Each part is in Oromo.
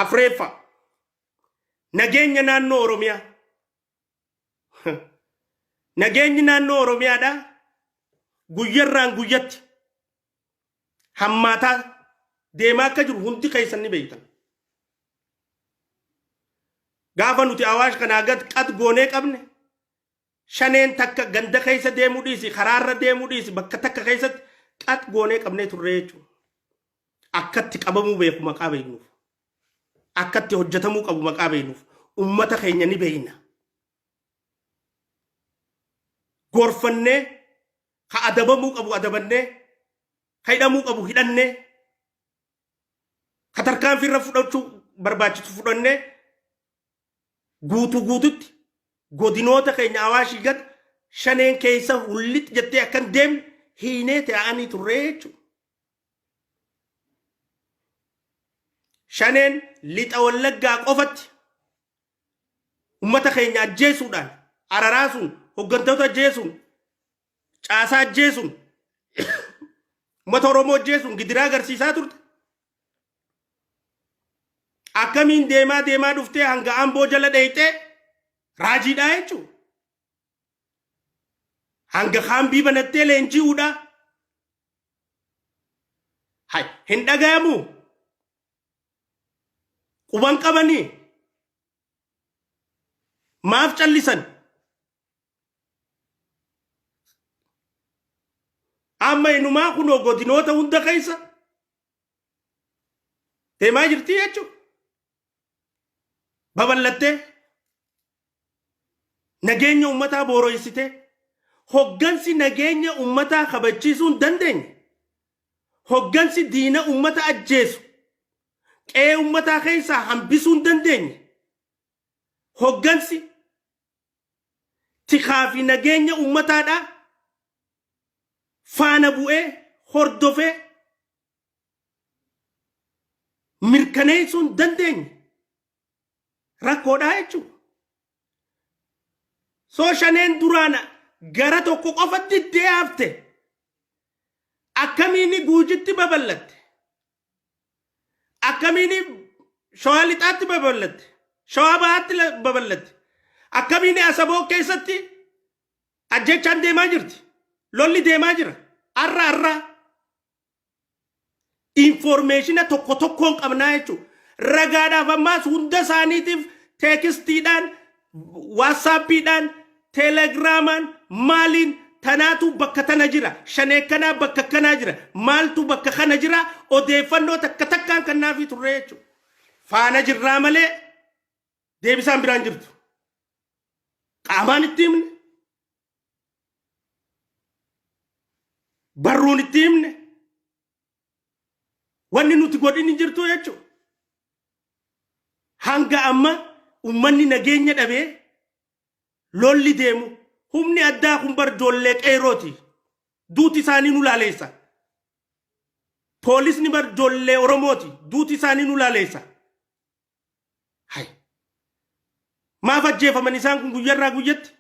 afreeffa nageenya naannoo Oromiyaa nageenyi naannoo Oromiyaadha guyyarraan guyyatti hammaataa deemaa akka jiru hundi keessan ni beektan. Gaafa nuti Awaash kanaa gad qat goonee qabne shaneen takka ganda keessa deemuu dhiisi karaarra deemuu dhiisi bakka takka keessatti qat goonee qabnee turre jechuudha. Akkatti qabamuu beeku maqaa beeknuuf akkatti hojjetamuu qabu maqaa beeknuuf ummata keenya ni beekna. Gorfannee ka adabamuu qabu adabannee ka hidhamuu qabu hidhannee ka tarkaanfiirra fudhachuu barbaachisu fudhannee guututti godinoota keenya Awaashii gad shaneen keessa hullit jettee akkan deemne hiinee ta'anii turre jechuudha. Shaneen lixa Wallaggaa qofatti ummata keenya ajjeesuudhaan araraasuun hoggantoota ajjeesuun caasaa ajjeesuun ummata Oromoo ajjeesuun gidiraa agarsiisaa turte. Akkamiin deemaa dhuftee hanga Amboo jala dheeyxee raajiidhaa jechuudha. Hanga Kaambii banattee leenji'uudha. Hin dhagayamu. Quban qabanii maaf callisan. Amma inumaa kunoo godinoota hunda keessa deemaa jirti jechuudha. Babal'attee nageenya ummataa booroysitee hoggansi nageenya ummataa kabachiisuu hin dandeenye hoggansi diina ummata ajjeesu qe'ee ummataa keessaa hambisuu hin dandeenye hoggansi tikaa fi nageenya ummataadhaa faana bu'ee hordofee mirkaneessuu hin dandeenye rakkoodhaa jechuudha. Soo shaneen duraana gara tokko qofatti iddee hafte akkamiin Guujitti babal'atte akkamiin Shawaa Lixaatti babal'atte Shawaa Bahaatti babal'atte akkamiin Asaboo keessatti ajjechaan deemaa jirti lolli deemaa jira arra informaationa tokkoon qabnaa jechuudha. Ragaadhaaf ammaas hunda isaaniitiif teekistiidhaan waatsaappiidhaan teelegiraamaan maaliin tanaatu bakka tana jira shanee kanaa bakka kanaa jira maaltu bakka kana jira odeeffannoo takkaan kannaafi turre jechuudha. Faana jirraa malee deebisaan biraan jirtu qaamaan itti himne barruun itti himne wanni nuti godhin jirtu jechuudha. Hanga amma ummanni nageenya dhabee lolli deemu humni addaa kun bar ijoollee qeerooti duuti isaanii nu laaleessa. Poolisni bar ijoollee Oromooti duuti isaanii nu laaleessa. Maaf ajjeefaman isaan kun guyyarraa guyyatti?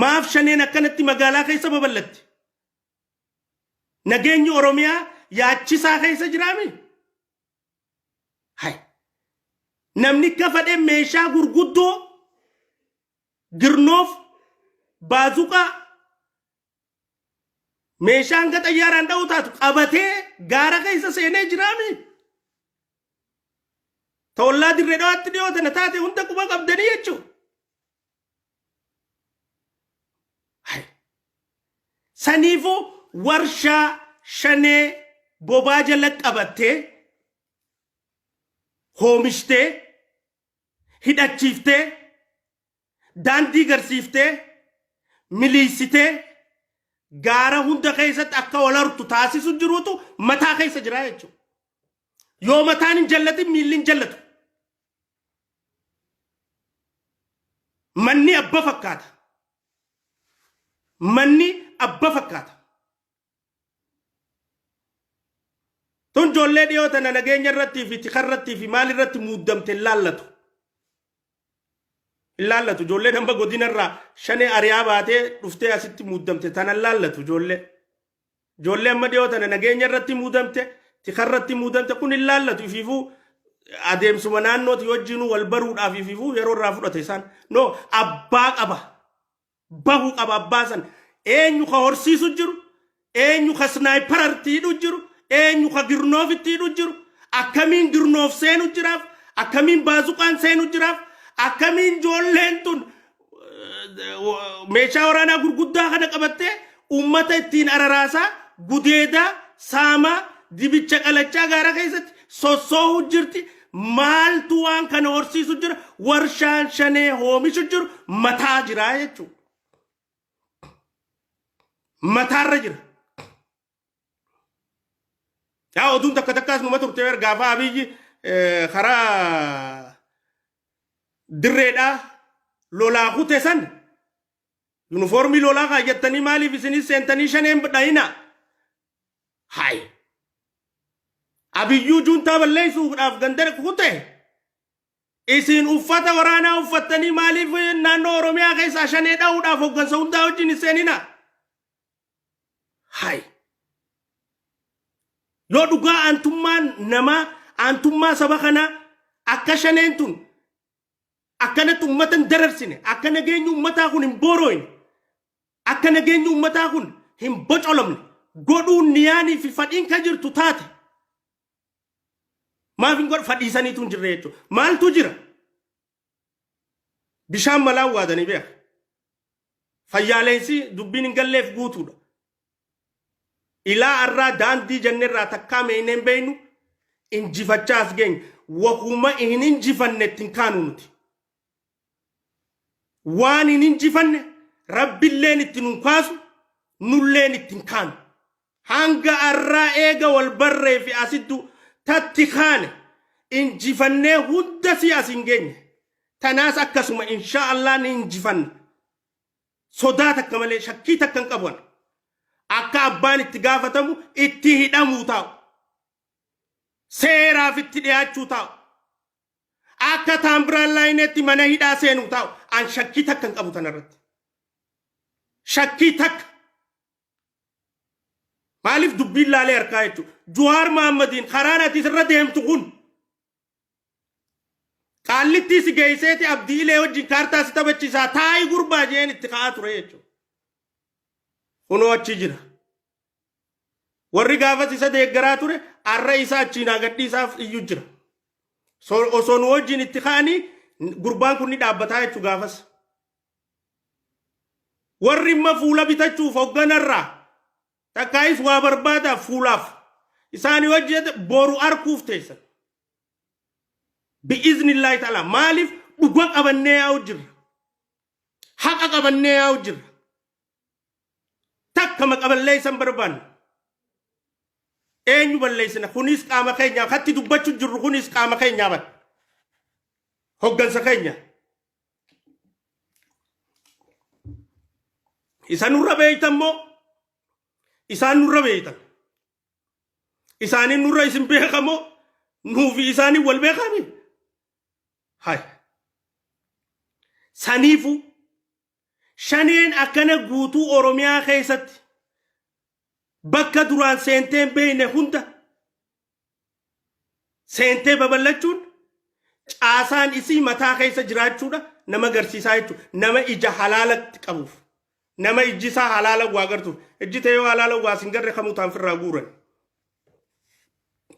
Maaf shaneen akkanatti magaalaa keessa babal'atti? Nageenyi Oromiyaa yaachisaa keessa jiraami? Namni kafadhe meeshaa gurguddoo girnoof baazuqaa meeshaan ga xayyaaraan dha'u taatu qabatee gaara keessa seenee jiraami? Tawallaa dirree dhawaatti dhiyootana taate hunda quba qabdanii jechuudha. Saniifuu warshaa shanee bobaa jala qabattee hoomishtee hidhachiiftee daandii garsiiftee miliisitee gaara hunda keessatti akka wal hortu taasisu jiruutu mataa keessa jira jechuudha. Yoo mataan hin jallatin miilli hin jallatu. Manni abba fakkaata. Manni abba fakkaata. Tun ijoollee dhiyootana nageenya irrattii fi tika irrattii fi maal irratti muuddamte ilaallatu. Ilaallatu ijoollee nama godinarraa shanee ari'aa baatee dhuftee asitti muuddamte tana ilaallatu ijoollee. Ijoollee amma dhiyootana nageenya irratti muuddamte tika irratti muuddamte kun ilaallatu ifiifuu adeemsuma naannooti wajjinu wal baruudhaaf ifiifuu yeroo irraa fudhate isaan no abbaa qaba bahuu qaba abbaa san eenyu ka horsiisu jiru eenyu ka snaayiparartiidhu jiru eenyu ka girnoofittiidhu jiru akkamiin girnoof seenu jiraaf akkamiin baazuqaan seenu jiraaf akkamiin joolleen tun meeshaa waraanaa gurguddaa kana qabattee ummata ittiin araraasaa gudeedaa saamaa dibicha qalachaa gaara keessatti sossoohu jirti maaltu waan kana horsiisu jira warshaan shanee hoomishu jiru mataa jira jechuudha. Mataarra jira. Yaa oduun takka takkaas numa turte gaafa abiyyi karaa dirreedhaa lolaa kute san uniformii lolaa kaayyattanii maaliif isinii seentanii shaneen dhayina hay abiyyuu juntaa balleessuudhaaf gandara kute isin uffata waraanaa uffattanii maaliif naannoo Oromiyaa keessaa shanee dha'uudhaaf hoggansa hundaa wajjin seenina hay yoo dhugaa antummaan namaa antummaa saba kanaa akka shaneen tun akkanatti ummatan dararsine akka nageenyi ummataa kun hin boorooyne akka nageenyi ummataa kun hin bocolamne godhuun niyaanii fi fadhiin ka jirtu taate maaf hin godhu fadhiisaniitu hin jirre jechuudha maaltu jira bishaan malaan waadanii beeka fayyaaleensi dubbiin hin galleef guutuudha ilaa arraa daandii janneerraa takkaa meeneen beeynu injifachaas geenya wakuma hin injifannetti hin kaanu nuti waan hin injifanne rabbilleen itti nun kaasu nulleen itti hin kaanu hanga arraa eega wal barree fi asiddu tatti kaane injifannee hunda si as hin geenye tanaas akkasuma inshaa Allah ni injifanne sodaa takka malee shakkii takka hin qaban akka abbaan itti gaafatamu itti hidhamuu taa'u seeraaf itti dhiyaachuu taa'u akka taambiraan laayineetti mana hidhaa seenuu taa'u an shakkii takka hin qabu tanarratti shakkii takka maaliif dubbiin laalee harkaa jechuudha Juwaar Mahammadiin karaan ati irra deemtu kun qaallittii si geesseeti abdiilee wajjin kaartaa si taphachiisaa taa'ii gurbaa jeen itti ka'aa ture jechuudha kunoo achi jira warri gaafas isa deeggaraa ture arra isaa achiin agadhiisaaf iyyuu jira osoo nu wajjin itti ka'anii gurbaan kun ni dhaabbataa jechuu gaafas warri imma fuula bitachuuf hogganarraa takkaayis waa barbaadaaf fuulaaf isaanii wajjin boru arkuuf teessan bi'iznillaahi ta'ala maaliif dhuga qabannee yaa'u jirra haqa qabannee yaa'u jirra takka maqaballeessan barbaanne eenyu balleessina kunis qaama keenyaa hatti dubbachuu jirru kunis qaama keenyaa ban hoggansa keenya isa nurra beeytan moo isaan nurra beeytan isaaniin nurra isin beekamoo nuufi isaanii wal beekami hay saniifu shaneen akkana guutuu Oromiyaa keessatti bakka duraan seenteen beeyne hunda seentee babal'achuun caasaan isii mataa keessa jiraachuudha nama agarsiisaa jechuudha nama ija halaalatti qabuuf nama ijji isaa halaala waa agartuuf ijji ta'ee halaala waa sin garre kamuu taan firraa guuran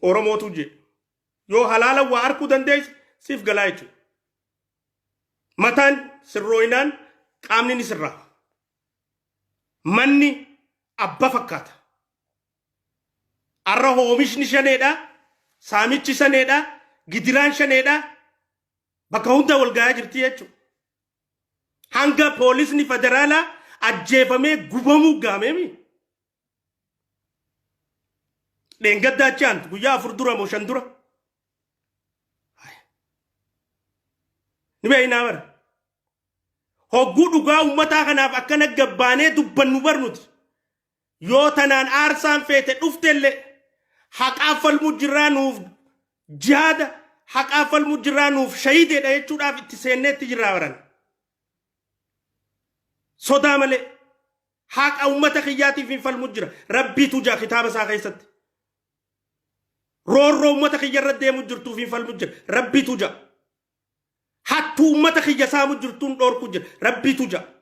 Oromootu jedhe yoo halaala waa arkuu dandeesse siif galaa jechuudha mataan sirrooyinaan qaamni ni sirraa manni abba fakkaata arra hoomishni shaneedha saamichi shaneedha gidiraan shaneedha bakka hunda wal gahaa jirti jechuudha hanga poolisni federaalaa ajjeefamee gubamuu gaameemi dheengaddaa chaantu guyyaa 4 dura moo 5 dura ni beeynaa bara hogguu dhugaa ummataa kanaaf akkana gabbaanee dubbannu barnuti yoo tanaan aarsaan feete dhuftellee haqaaf falmuu jirraa nuuf jihaada haqaaf falmuu jirraa nuuf shahiideedha jechuudhaaf itti seenneetti jirraa baran sodaa malee haqa ummata kiyyaatiif hin falmuu jira rabbiitu jaa kitaaba isaa keessatti رورو أمتك يرد ديم جرتو في فالمجر ربي تجا حتى أمتك يسام جرتون دور كجر ربي تجا